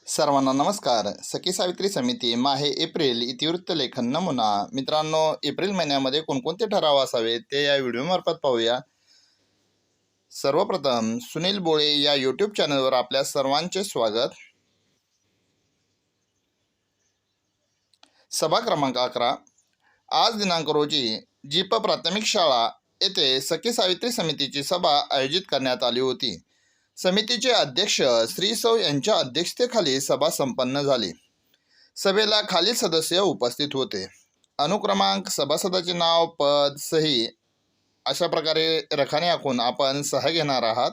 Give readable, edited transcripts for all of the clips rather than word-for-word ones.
सर्वांना नमस्कार. सखी सावित्री समिती माहे एप्रिल इतिवृत्त लेखन नमुना. मित्रांनो, एप्रिल महिन्यामध्ये कोणकोणते ठराव असावेत ते या व्हिडिओमार्फत पाहूया. सर्वप्रथम सुनील बोळे या यूट्यूब चॅनलवर आपल्या सर्वांचे स्वागत. सभा क्रमांक 11. आज दिनांक रोजी जीप प्राथमिक शाळा येथे सखी सावित्री समितीची सभा आयोजित करण्यात आली होती. समितीचे अध्यक्ष श्री सौ यांच्या अध्यक्षतेखाली सभा संपन्न झाली. सभेला खालील सदस्य उपस्थित होते. अनुक्रमांक, सभासदाचे नाव, पद, सही अशा प्रकारे रखाने आखून आपण सह्या घेणार आहात.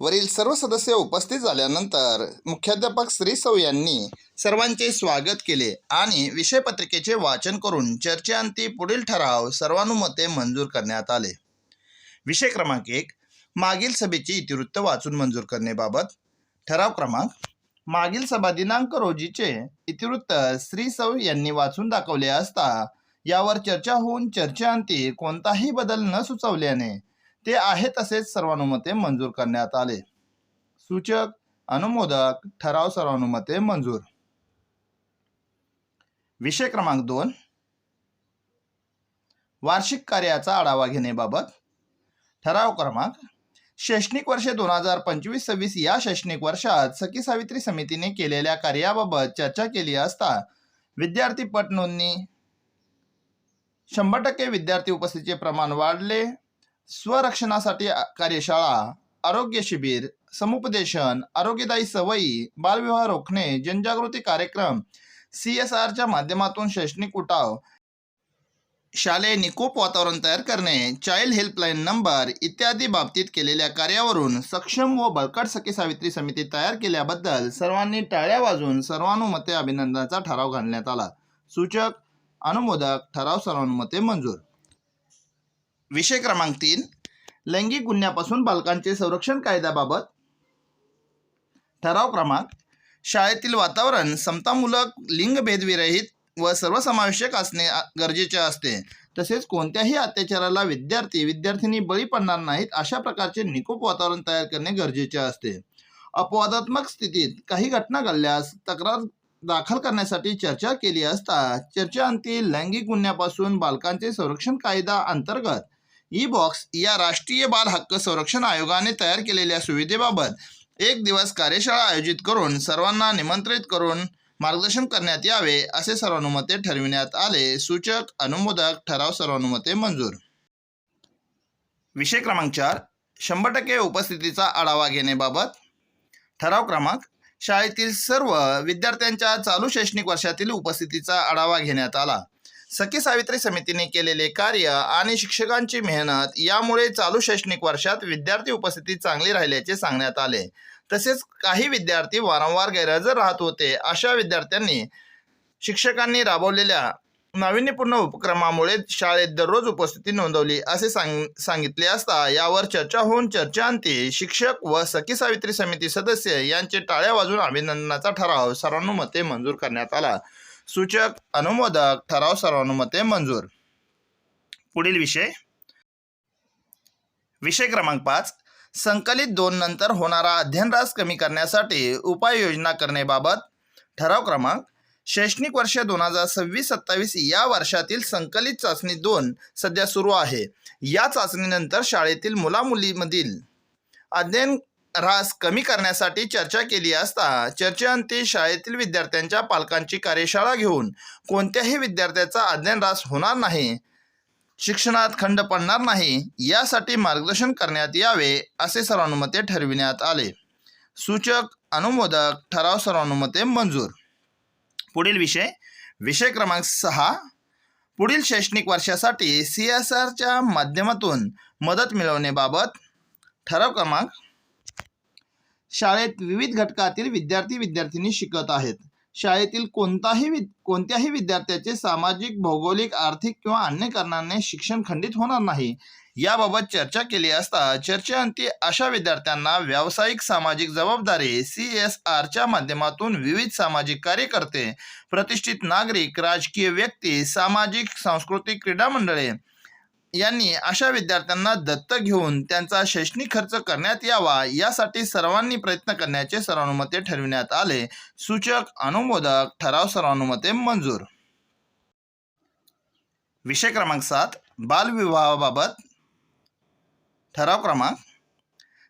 वरील सर्व सदस्य उपस्थित झाल्यानंतर मुख्याध्यापक श्री सौ यांनी सर्वांचे स्वागत केले आणि विषयपत्रिकेचे वाचन करून चर्चेअंती पुढील ठराव सर्वानुमते मंजूर करण्यात आले. विषय क्रमांक 1. मागील सभेची इतिवृत्त वाचून मंजूर करण्याबाबत. ठराव क्रमांक. मागील सभा दिनांक रोजीचे इतिवृत्त श्री सौ यांनी वाचून दाखवले असता यावर चर्चा होऊन चर्चेअंती कोणताही बदल न सुचवल्याने ते आहे तसेच सर्वानुमते मंजूर करण्यात आले. सूचक, अनुमोदक ठराव सर्वानुमते मंजूर. विषय क्रमांक 2. वार्षिक कार्याचा आढावा घेण्याबाबत. ठराव क्रमांक. शैक्षणिक वर्ष 2025-26 या शैक्षणिक वर्षात सखी सावित्री समितीने केलेल्या कार्याबाबत चर्चा केली असता विद्यार्थी पट नोंदणी, 100% विद्यार्थी उपस्थितीचे प्रमाण वाढले, स्वरक्षणासाठी कार्यशाळा, आरोग्य शिबिर, समुपदेशन, आरोग्यदायी सवयी, बालविवाह रोखणे, जनजागृती कार्यक्रम, CSRच्या माध्यमातून शैक्षणिक उठाव, शालेय निकोप वातावरण तयार करणे, चाइल्ड हेल्पलाईन नंबर इत्यादी बाबतीत केलेल्या कार्यावरून सक्षम व बळकट सखी सावित्री समिती तयार केल्याबद्दल सर्वांनी टाळ्या वाजवून सर्वानुमते अभिनंदनाचा ठराव घालण्यात आला. सूचक, अनुमोदक ठराव सर्वानुमते मंजूर. विषय क्रमांक 3. लैंगिक गुन्ह्यापासून बालकांचे संरक्षण कायद्याबाबत. ठराव क्रमांक. शाळेतील वातावरण समतामूलक, लिंगभेदविरहित व सर्वसमावेशक असणे गरजेचे असते. तसेच कोणत्याही अत्याचाराला विद्यार्थी-विद्यार्थिनी बळी पडणार नाहीत अशा प्रकारचे निकोप वातावरण तयार करणे गरजेचे असते. अपवादात्मक स्थितीत काही घटना घडल्यास तक्रार दाखल करण्यासाठी चर्चा केली असता चर्चेअंती लैंगिक गुन्ह्यापासून बालकांचे संरक्षण कायदा अंतर्गत ई-बॉक्स या राष्ट्रीय बाल हक्क संरक्षण आयोगाने तयार केलेल्या सुविधेबाबत 1 दिवस कार्यशाळा आयोजित करून सर्वांना निमंत्रित करून मार्गदर्शन करण्यात यावे असे सर्वानुमते ठरविण्यात आले. सूचक, अनुमोदक ठराव सर्वानुमते मंजूर. विषय क्रमांक 4. 100% उपस्थितीचा आढावा घेण्याबाबत. ठराव क्रमांक. शाळेतील सर्व विद्यार्थ्यांच्या चालू शैक्षणिक वर्षातील उपस्थितीचा आढावा घेण्यात आला. सखी सावित्री समितीने केलेले कार्य आणि शिक्षकांची मेहनत यामुळे चालू शैक्षणिक वर्षात विद्यार्थी उपस्थिती चांगली राहिल्याचे सांगण्यात आले. तसेच काही विद्यार्थी वारंवार गैरहजर राहत होते. अशा विद्यार्थ्यांनी शिक्षकांनी राबवलेल्या नाविन्यपूर्ण उपक्रमामुळे शाळेत दररोज उपस्थिती नोंदवली असे सांगितले असता यावर चर्चा होऊन चर्चेअंती शिक्षक व सखी सावित्री समिती सदस्य यांचे टाळ्या वाजवून अभिनंदनाचा ठराव सर्वानुमते मंजूर करण्यात आला. सूचक, अनुमोदक ठराव सर्वानुमते मंजूर. पुढील विषय. विषय क्रमांक 5. संकलित 2 नंतर होणारा अध्ययनरास कमी करण्यासाठी उपाययोजना करण्याबाबत. ठराव क्रमांक. शैक्षणिक वर्ष 2026-27 या वर्षातील संकलित चाचणी 2 सध्या सुरू आहे. या चाचणीनंतर शाळेतील मुलामुलीमधील अध्ययन ऱ्हास कमी करण्यासाठी चर्चा केली असता चर्चेअंती शाळेतील विद्यार्थ्यांच्या पालकांची कार्यशाळा घेऊन कोणत्याही विद्यार्थ्याचा अध्ययन ऱ्हास होणार नाही, शिक्षणात खंड पडणार नाही यासाठी मार्गदर्शन करण्यात यावे असे सर्वानुमते ठरविण्यात आले. सूचक, अनुमोदक ठराव सर्वानुमते मंजूर. पुढील विषय. विषय क्रमांक 6. पुढील शैक्षणिक वर्षासाठी CSRच्या माध्यमातून मदत मिळवण्याबाबत. ठराव क्रमांक. शाळेत विविध घटकातील विद्यार्थी-विद्यार्थिनी शिकत आहेत. शाळेतील कोणत्याही विद्यार्थ्याचे सामाजिक, भौगोलिक, आर्थिक किंवा अन्य कारणाने शिक्षण खंडित होणार नाही याबाबत चर्चा केली असता चर्चेअंती अशा विद्यार्थ्यांना व्यावसायिक सामाजिक जबाबदारी CSRच्या माध्यमातून विविध सामाजिक कार्यकर्ते, प्रतिष्ठित नागरिक, राजकीय व्यक्ती, सामाजिक सांस्कृतिक क्रीडा मंडळे यांनी अशा विद्यार्थ्यांना दत्तक घेऊन त्यांचा शैक्षणिक खर्च करण्यात यावा यासाठी सर्वांनी प्रयत्न करण्याचे सर्वानुमते ठरविण्यात आले. सूचक अनुमोदक ठराव सर्वानुमते मंजूर. विषय क्रमांक 7 बालविवाहाबाबत ठराव क्रमांक.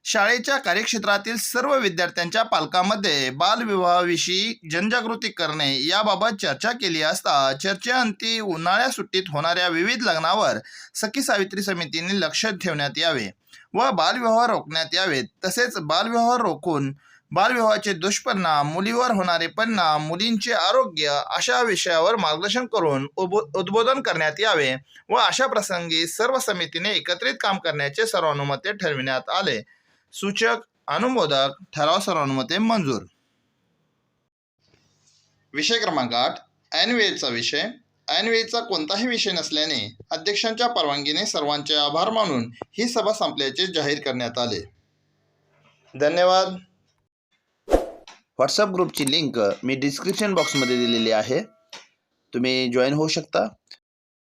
शाळेच्या कार्यक्षेत्रातील सर्व विद्यार्थ्यांच्या पालकांमध्ये बालविवाहाविषयी जनजागृती करणे याबाबत चर्चा केली असता चर्चेअंती उन्हाळ्या सुट्टीत होणाऱ्या विविध लग्नावर सखी सावित्री समितीने लक्ष ठेवण्यात यावे व बालविवाह रोखण्यात यावेत. तसेच बालविवाह रोखून बालविवाहाचे दुष्परिणाम, मुलीवर होणारे परिणाम, मुलींचे आरोग्य अशा विषयावर मार्गदर्शन करून उद्बोधन करण्यात यावे व अशा प्रसंगी सर्व समितीने एकत्रित काम करण्याचे सर्वानुमते ठरविण्यात आले. सूचक अनुमोदक ठराव सर्वानुमते मंजूर. विषय क्रमांक 8 ऐनवेळचा विषय. ऐनवेळचा कोणताही विषय नसल्याने अध्यक्षांच्या परवानगीने सर्वांचे आभार मानून ही सभा संपल्याचे जाहीर करण्यात आले. धन्यवाद. व्हॉट्सअप ग्रुपची लिंक मी डिस्क्रिप्शन बॉक्समध्ये दिलेली आहे. तुम्ही जॉईन होऊ शकता.